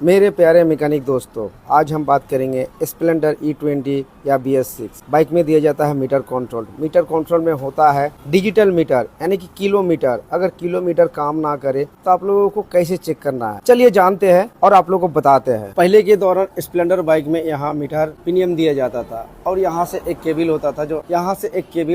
मेरे प्यारे मैकेनिक दोस्तों, आज हम बात करेंगे स्प्लेंडर E20 या BS6 बाइक में दिया जाता है मीटर कंट्रोल। मीटर कंट्रोल में होता है डिजिटल मीटर, यानी कि किलोमीटर। अगर किलोमीटर काम ना करे तो आप लोगों को कैसे चेक करना है, चलिए जानते हैं और आप लोगों को बताते हैं। पहले के दौरान स्प्लेंडर बाइक में यहाँ मीटर पिनियम दिया जाता था और यहाँ से एक केबल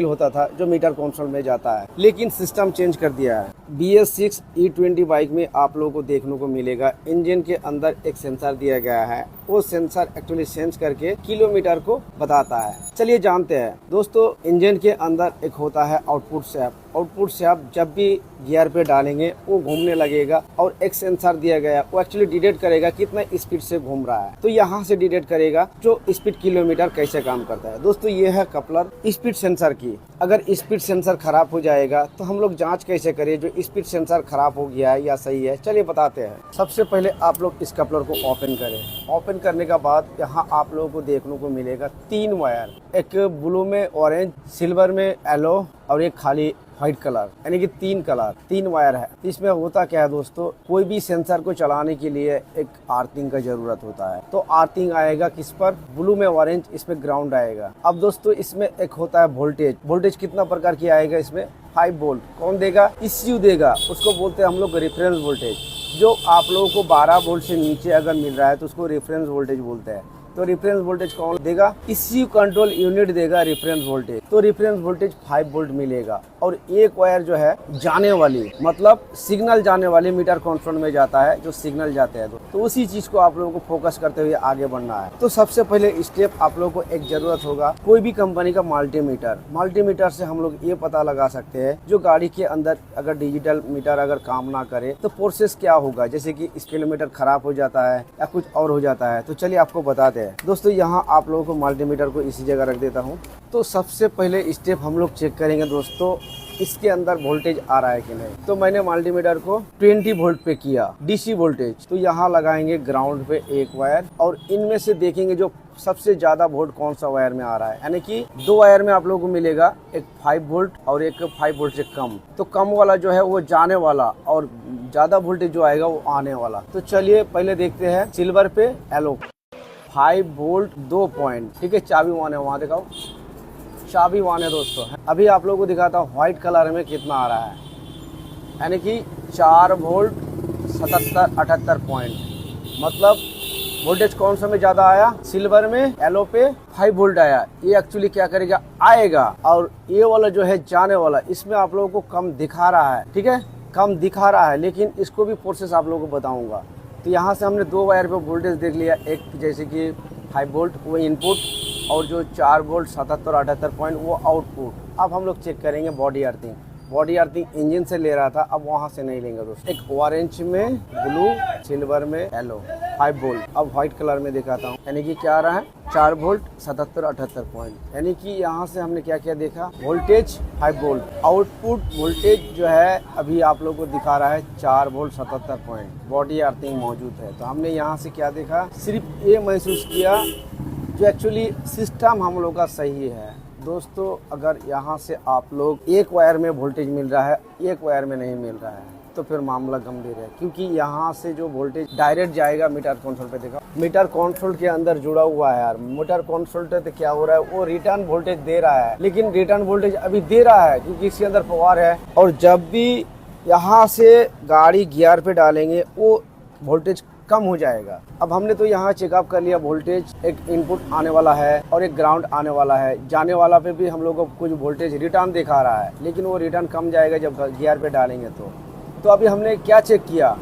होता था जो मीटर कंट्रोल में जाता है, लेकिन सिस्टम चेंज कर दिया है। BS6 E20 बाइक में आप लोगों को देखने को मिलेगा इंजन के अंदर एक सेंसर दिया गया है। वो सेंसर एक्चुअली सेंस करके किलोमीटर को बताता है। चलिए जानते हैं दोस्तों, इंजन के अंदर एक होता है आउटपुट शैफ्ट। आउटपुट शैफ्ट जब भी गियर पे डालेंगे वो घूमने लगेगा और एक सेंसर दिया गया, वो एक्चुअली डिटेक्ट करेगा कितना स्पीड से घूम रहा है। तो यहाँ से डिटेक्ट करेगा जो स्पीड किलोमीटर कैसे काम करता है। दोस्तों ये है कपलर स्पीड सेंसर की। अगर स्पीड सेंसर खराब हो जाएगा तो हम लोग जांच कैसे करें जो स्पीड सेंसर खराब हो गया है या सही है, चलिए बताते हैं। सबसे पहले आप लोग इस कपलर को ओपन करें। ओपन करने के बाद यहाँ आप लोगों को देखने को मिलेगा 3 वायर, एक ब्लू में ऑरेंज, सिल्वर में येलो और एक खाली व्हाइट कलर, यानी कि 3 वायर है। इसमें होता क्या है दोस्तों, कोई भी सेंसर को चलाने के लिए एक आर्थिंग का जरूरत होता है। तो आर्थिंग आएगा किस पर, ब्लू में ऑरेंज, इसमें ग्राउंड आएगा। अब दोस्तों इसमें एक होता है वोल्टेज। वोल्टेज कितना प्रकार की आएगा इसमें, 5 वोल्ट। कौन देगा, ECU देगा। उसको बोलते हैं हम लोग रेफरेंस वोल्टेज। जो आप लोगों को 12 वोल्ट से नीचे अगर मिल रहा है तो उसको रेफरेंस वोल्टेज बोलते हैं। तो रेफरेंस वोल्टेज कौन देगा, ECU कंट्रोल यूनिट देगा रेफरेंस वोल्टेज। तो रेफरेंस वोल्टेज 5 वोल्ट मिलेगा। और एक वायर जो है जाने वाली, मतलब सिग्नल जाने वाली, मीटर कंट्रोल में जाता है जो सिग्नल जाते हैं। तो उसी चीज को आप लोगों को फोकस करते हुए आगे बढ़ना है। तो सबसे पहले स्टेप आप लोगों को एक जरूरत होगा, कोई भी कंपनी का मल्टीमीटर। मल्टीमीटर से हम लोग ये पता लगा सकते हैं जो गाड़ी के अंदर अगर डिजिटल मीटर अगर काम ना करे तो प्रोसेस क्या होगा, जैसे कि स्पीडोमीटर खराब हो जाता है या कुछ और हो जाता है। तो चलिए आपको बताते हैं दोस्तों। यहाँ आप लोगों को मल्टीमीटर को इसी जगह रख देता हूँ। तो सबसे पहले स्टेप हम लोग चेक करेंगे दोस्तों, इसके अंदर वोल्टेज आ रहा है कि नहीं। तो मैंने मल्टीमीटर को 20 वोल्ट पे किया, DC वोल्टेज। तो यहाँ लगाएंगे ग्राउंड पे एक वायर और इनमें से देखेंगे जो सबसे ज्यादा वोल्ट कौन सा वायर में आ रहा है। यानी कि 2 वायर में आप लोगों को मिलेगा, एक 5 वोल्ट और एक 5 वोल्ट से कम। तो कम वाला जो है वो जाने वाला और ज्यादा वोल्टेज जो आएगा वो आने वाला। तो चलिए पहले देखते हैं सिल्वर पे येलो, 5 वोल्ट 2 पॉइंट, ठीक है। चाबी वन है, वहाँ दिखाओ, चाबी वन है दोस्तों। अभी आप लोगों को दिखाता हूँ व्हाइट कलर में कितना आ रहा है, यानी कि 4 वोल्ट 77-78 पॉइंट। मतलब वोल्टेज कौन सा में ज्यादा आया, सिल्वर में। येलो पे 5 वोल्ट आया। ये एक्चुअली क्या करेगा, आएगा। और ये वाला जो है जाने वाला, इसमें आप लोगों को कम दिखा रहा है, ठीक है, कम दिखा रहा है, लेकिन इसको भी प्रोसेस आप लोगों को बताऊंगा। तो यहाँ से हमने 2 वायर पे वोल्टेज देख लिया, एक जैसे कि 5 वोल्ट वो इनपुट और जो 4 वोल्ट 77-78 पॉइंट वो आउटपुट। अब हम लोग चेक करेंगे body earthing. Body earthing engine से ले रहा था, अब वहाँ से नहीं लेंगे दोस्तों। एक ऑरेंज में ब्लू, सिल्वर में येलो, 5 वोल्ट। अब व्हाइट कलर में दिखाता हूँ, यानी कि क्या आ रहा है, 4 वोल्ट 77-78 पॉइंट। यानी कि यहाँ से हमने क्या क्या देखा, वोल्टेज 5 वोल्ट, आउटपुट वोल्टेज जो है अभी आप लोगों को दिखा रहा है 4 वोल्ट 77 पॉइंट। बॉडी अर्थिंग मौजूद है। तो हमने यहाँ से क्या देखा, सिर्फ ये महसूस किया जो एक्चुअली सिस्टम हम लोग का सही है। दोस्तों अगर यहाँ से आप लोग एक वायर में वोल्टेज मिल रहा है, एक वायर में नहीं मिल रहा है, तो फिर मामला गंभीर है। क्योंकि यहाँ से जो वोल्टेज डायरेक्ट जाएगा मीटर कंट्रोल पे, देखा मीटर कंट्रोल के अंदर जुड़ा हुआ है यार। मीटर कंट्रोल पे तो क्या हो रहा है, वो रिटर्न वोल्टेज दे रहा है, लेकिन रिटर्न वोल्टेज अभी दे रहा है क्योंकि इसके अंदर पावर है। और जब भी यहाँ से गाड़ी गियर पे डालेंगे वो वोल्टेज कम हो जाएगा। अब हमने तो यहाँ चेकअप कर लिया, वोल्टेज एक इनपुट आने वाला है और एक ग्राउंड आने वाला है। जाने वाला पे भी हम लोग को कुछ वोल्टेज रिटर्न दिखा रहा है, लेकिन वो रिटर्न कम जाएगा जब गियर पे डालेंगे। तो अभी हमने क्या चेक किया,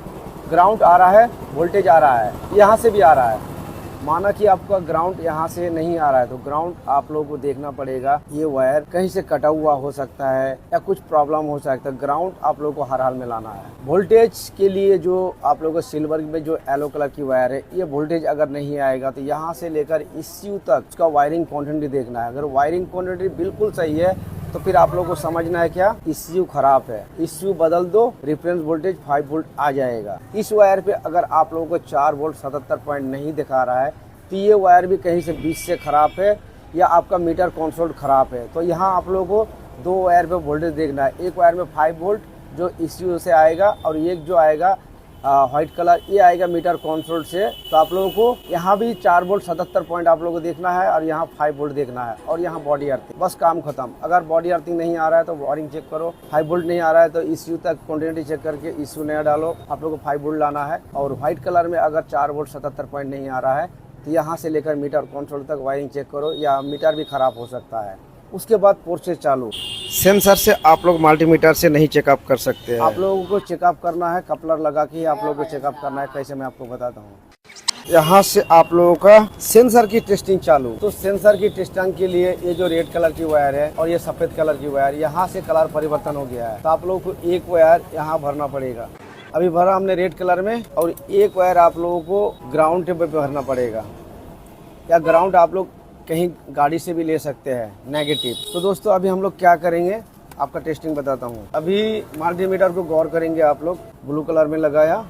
ग्राउंड आ रहा है, वोल्टेज आ रहा है, यहाँ से भी आ रहा है। माना कि आपका ग्राउंड यहाँ से नहीं आ रहा है तो ग्राउंड आप लोगों को देखना पड़ेगा। ये वायर कहीं से कटा हुआ हो सकता है या कुछ प्रॉब्लम हो सकता है। ग्राउंड आप लोगों को हर हाल में लाना है। वोल्टेज के लिए जो आप लोगों को सिल्वर में जो येलो कलर की वायर है, ये वोल्टेज अगर नहीं आएगा तो यहाँ से लेकर ECU तक उसका वायरिंग क्वांटिटी देखना है। अगर वायरिंग क्वांटिटी बिल्कुल सही है तो फिर आप लोगों को समझना है क्या, ECU खराब है, ECU बदल दो, रेफरेंस वोल्टेज 5 वोल्ट आ जाएगा। इस वायर पे अगर आप लोगों को 4 वोल्ट 77 पॉइंट नहीं दिखा रहा है तो ये वायर भी कहीं से बीच से खराब है या आपका मीटर कंट्रोल खराब है। तो यहाँ आप लोगों को 2 वायर पे वोल्टेज देखना है। एक वायर में 5 वोल्ट जो ECU से आएगा और एक जो आएगा व्हाइट कलर, ये आएगा मीटर कंट्रोल से। तो आप लोगों को यहाँ भी 4 वोल्ट 77 पॉइंट आप लोगों को देखना है और यहाँ 5 वोल्ट देखना है और यहाँ बॉडी अर्थिंग, बस काम खत्म। अगर बॉडी अर्थिंग नहीं आ रहा है तो वायरिंग चेक करो, 5 वोल्ट नहीं आ रहा है तो इश्यू तक क्वांटिटी चेक करके इश्यू नया डालो, आप लोगों को 5 वोल्ट लाना है। और व्हाइट कलर में अगर 4 वोल्ट 77 पॉइंट नहीं आ रहा है तो यहाँ से लेकर मीटर कंट्रोल तक वायरिंग चेक करो, या मीटर भी खराब हो सकता है। उसके बाद प्रोसेस चालू। सेंसर से आप लोग मल्टीमीटर से नहीं चेकअप कर सकते हैं, आप लोगों को चेकअप करना है कपलर लगा के, आप लोगों को चेकअप करना है। कैसे मैं आपको बताता हूँ। यहाँ से आप लोगों का सेंसर की टेस्टिंग चालू। तो सेंसर की टेस्टिंग के लिए ये जो रेड कलर की वायर है और ये सफेद कलर की वायर, यहाँ से कलर परिवर्तन हो गया है, तो आप लोगों को एक वायर यहाँ भरना पड़ेगा। अभी भरा हमने रेड कलर में, और एक वायर आप लोगों को ग्राउंड टेप पे भरना पड़ेगा, या ग्राउंड आप लोग कहीं गाड़ी से भी ले सकते हैं नेगेटिव। तो दोस्तों अभी हम लोग क्या करेंगे आपका टेस्टिंग बताता हूँ। अभी मल्टीमीटर को गौर करेंगे आप लोग, ब्लू कलर में लगाया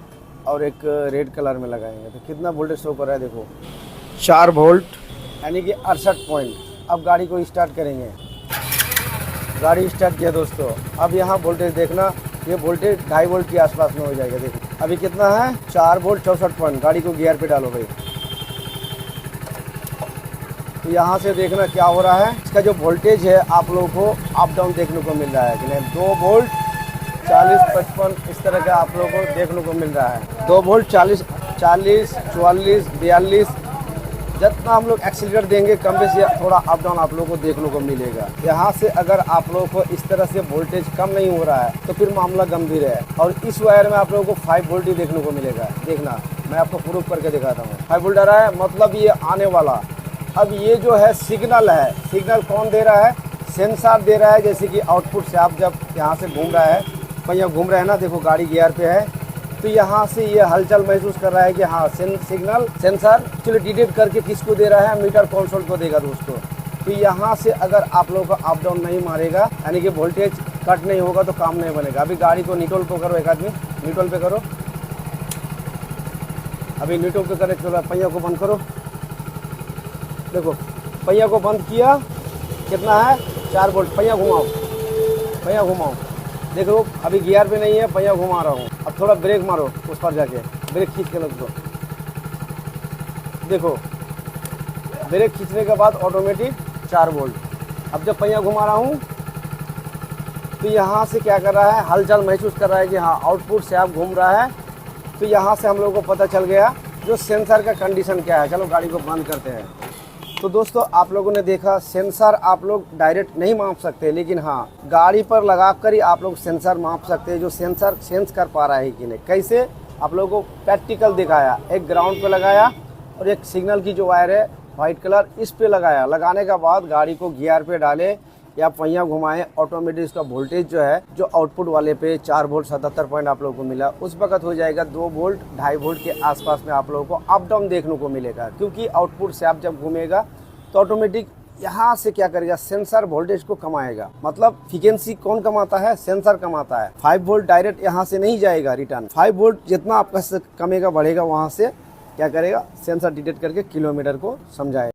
और एक रेड कलर में लगाएंगे तो कितना वोल्टेज शो कर रहा है देखो, 4 वोल्ट यानी कि 68 पॉइंट। अब गाड़ी को स्टार्ट करेंगे, गाड़ी स्टार्ट किया दोस्तों। अब यहाँ वोल्टेज देखना, ये वोल्टेज 2.5 वोल्ट के आसपास में हो जाएगा। देखो अभी कितना है, 4 वोल्ट 64 पॉइंट। गाड़ी को गियर पे डालो भाई, तो यहाँ से देखना क्या हो रहा है। इसका जो वोल्टेज है आप लोगों को अप डाउन देखने को मिल रहा है कि नहीं, 2 वोल्ट 40 55 इस तरह का आप लोगों को देखने को मिल रहा है। 2 वोल्ट 40 44 42 जितना हम लोग एक्सीलरेटर देंगे कम बेसी थोड़ा अप डाउन आप लोगों को देखने को मिलेगा। यहाँ से अगर आप लोगों को इस तरह से वोल्टेज कम नहीं हो रहा है तो फिर मामला गंभीर है। और इस वायर में आप लोगों को 5 वोल्ट ही देखने को मिलेगा। देखना मैं आपको प्रूफ करके दिखाता हूँ। 5 वोल्ट आ रहा है, मतलब ये आने वाला। अब ये जो है सिग्नल है, सिग्नल कौन दे रहा है, सेंसर दे रहा है। जैसे कि आउटपुट से आप जब यहाँ से घूम रहा है, पहिया घूम रहा है ना, देखो गाड़ी गियर पे है, तो यहाँ से ये हलचल महसूस कर रहा है कि हाँ सिग्नल सेंसर चलो डिटेक्ट करके किसको दे रहा है, मीटर कंसोल को देगा दोस्तों। तो यहाँ से अगर आप लोगों का अप डाउन नहीं मारेगा यानी कि वोल्टेज कट नहीं होगा तो काम नहीं बनेगा। अभी गाड़ी को न्यूट्रल पे करो, एक आदमी न्यूट्रल पे करो। अभी न्यूट्रल पे करे, चलो पहिया को बंद करो। देखो पहिया को बंद किया, कितना है 4 वोल्ट। पहिया घुमाओ, पहिया घुमाओ। देखो अभी गियर पे नहीं है, पहिया घुमा रहा हूँ। अब थोड़ा ब्रेक मारो उस पर जाके, ब्रेक खींच के रख दो। देखो ब्रेक खींचने के बाद ऑटोमेटिक 4 वोल्ट। अब जब पहिया घुमा रहा हूँ तो यहाँ से क्या कर रहा है, हलचल महसूस कर रहा है कि हाँ आउटपुट से आप घूम रहा है। तो यहाँ से हम लोगों को पता चल गया जो सेंसर का कंडीशन क्या है। चलो गाड़ी को बंद करते हैं। तो दोस्तों आप लोगों ने देखा सेंसर आप लोग डायरेक्ट नहीं माप सकते, लेकिन हाँ गाड़ी पर लगा कर ही आप लोग सेंसर माप सकते हैं, जो सेंसर सेंस कर पा रहा है कि नहीं। कैसे आप लोगों को प्रैक्टिकल दिखाया। एक ग्राउंड पे लगाया और एक सिग्नल की जो वायर है वाइट कलर इस पे लगाया। लगाने के बाद गाड़ी को गियर पे डाले या पहिया घुमाएं, ऑटोमेटिक इसका वोल्टेज जो है जो आउटपुट वाले पे 4 वोल्ट 77 पॉइंट आप लोगों को मिला, उस वक्त हो जाएगा 2 वोल्ट 2.5 वोल्ट के आसपास में आप लोगों को अप डाउन देखने को मिलेगा। क्योंकि आउटपुट से आप जब घूमेगा तो ऑटोमेटिक यहाँ से क्या करेगा, सेंसर वोल्टेज को कमाएगा। मतलब फ्रीक्वेंसी कौन कमाता है, सेंसर कमाता है। 5 वोल्ट डायरेक्ट यहाँ से नहीं जाएगा रिटर्न। 5 वोल्ट जितना आपका कमेगा बढ़ेगा, वहाँ से क्या करेगा, सेंसर डिटेक्ट करके किलोमीटर को समझाएगा।